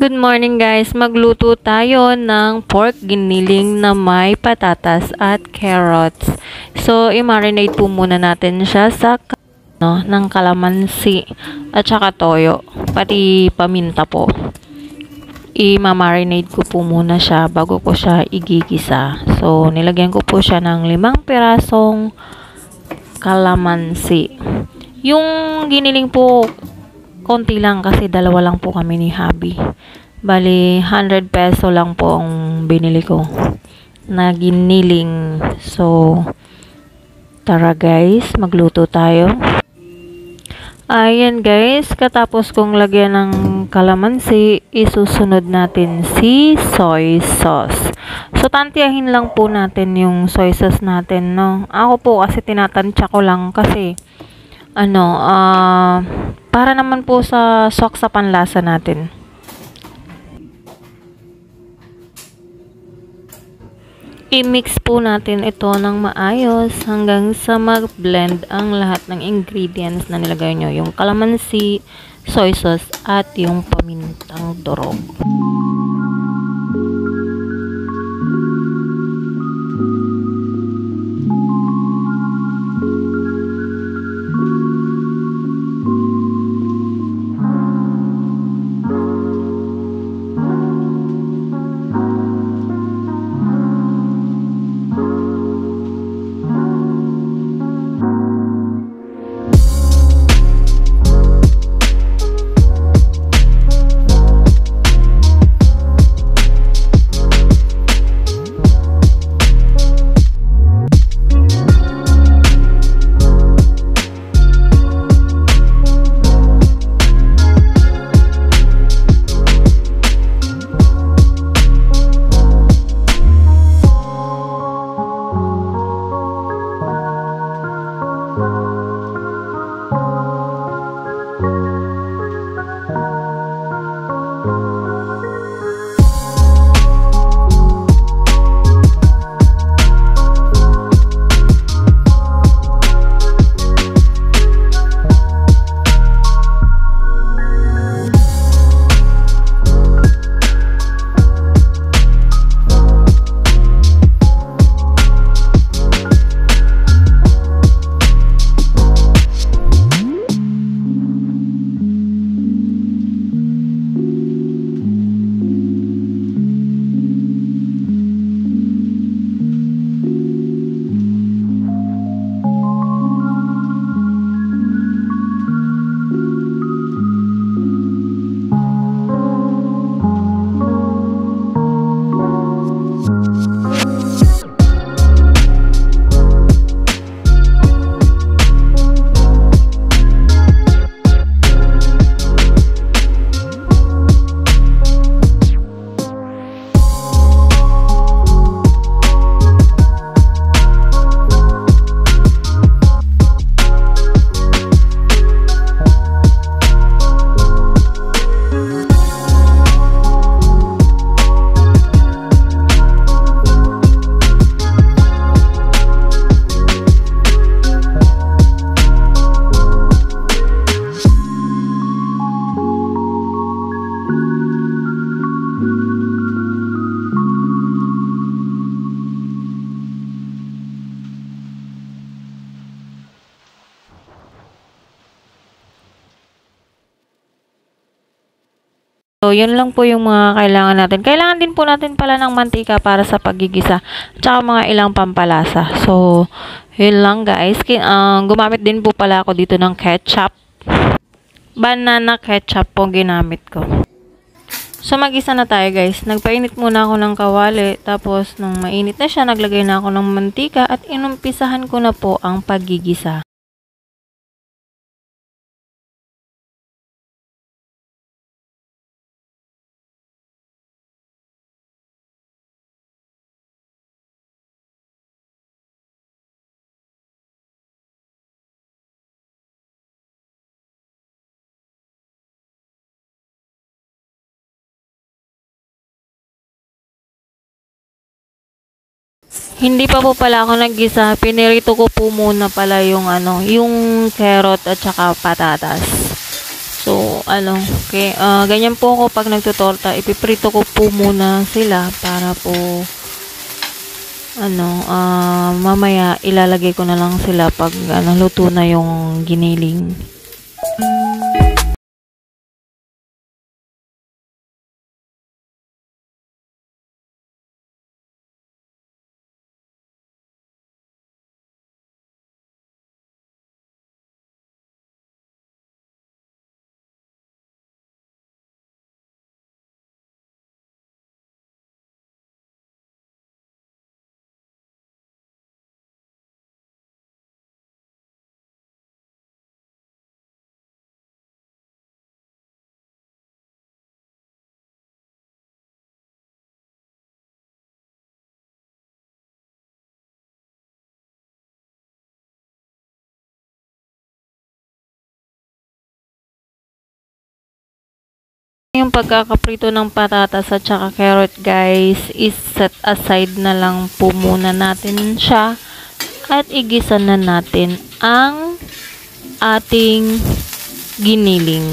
Good morning guys! Magluto tayo ng pork giniling na may patatas at carrots. So, i-marinate po muna natin siya sa ng kalamansi at saka toyo, pati paminta po. I-marinate ko po muna siya bago ko siya igigisa. So, nilagyan ko po siya ng 5 pirasong kalamansi. Yung giniling po, konti lang kasi dalawa lang po kami ni Habi. Bali, 100 peso lang po ang binili ko na giniling. So, tara guys, magluto tayo. Ayan guys, katapos kong lagyan ng kalamansi, isusunod natin si soy sauce. So, tantiyahin lang po natin yung soy sauce natin, no? Ako po kasi tinatansya ko lang kasi para naman po sa swak sa panlasa natin. I-mix po natin ito ng maayos hanggang sa mag-blend ang lahat ng ingredients na nilagay nyo. Yung kalamansi, soy sauce, at yung pamintang durog. So, yun lang po yung mga kailangan natin. Kailangan din po natin pala ng mantika para sa paggigisa. Tsaka mga ilang pampalasa. So, yun lang guys. Gumamit din po pala ako dito ng ketchup. Banana ketchup po ginamit ko. So, mag-isa na tayo guys. Nagpainit muna ako ng kawali. Tapos, nung mainit na siya, naglagay na ako ng mantika. At inumpisahan ko na po ang paggigisa. Hindi pa po pala ako naggisa. Pinirito ko po muna pala yung yung carrot at saka patatas. So, So, ganyan po ako pag nagtutorta. Ipiprito ko po muna sila para po, mamaya ilalagay ko na lang sila pag, luto na yung giniling. Yung pagkakaprito ng patatas at saka carrot guys is set aside na lang po muna natin siya at igisa na natin ang ating giniling.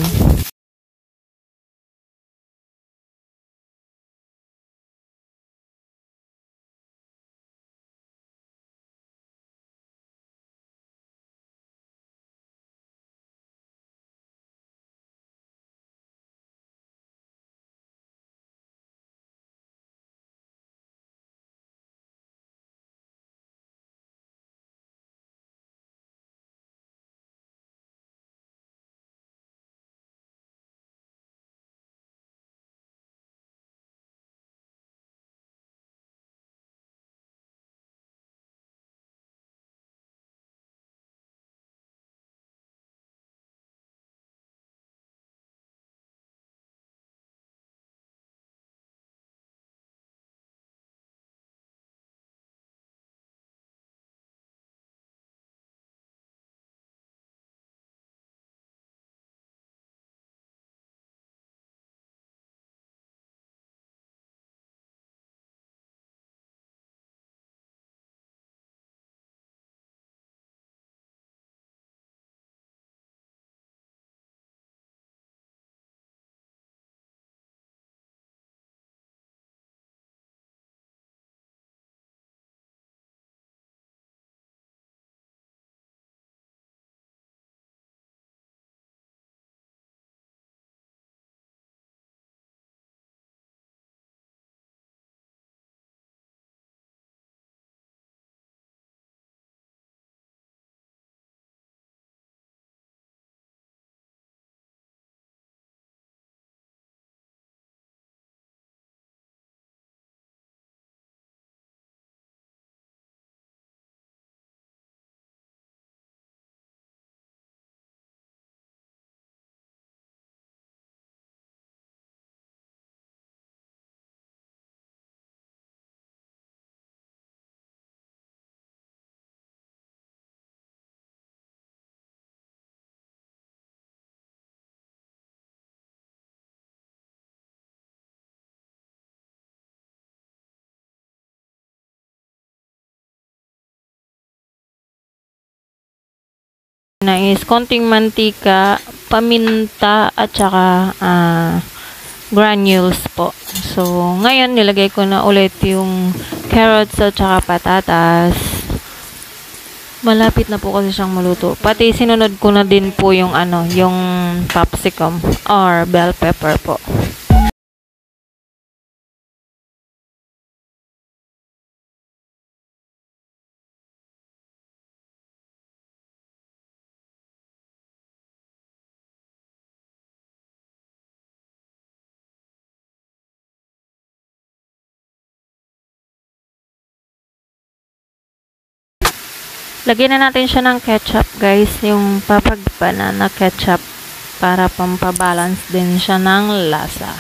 Na is konting mantika, paminta at saka granules po. So, ngayon nilagay ko na ulit yung carrots at saka patatas. Malapit na po kasi siyang maluto. Pati sinunod ko na din po yung yung capsicum or bell pepper po. Lagyan na natin siya ng ketchup guys, yung papag banana ketchup para pampabalance din siya ng lasa.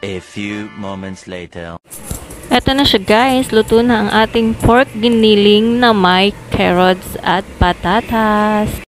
A few moments later. Eto na siya guys, luto na ang ating pork giniling na may carrots at patatas.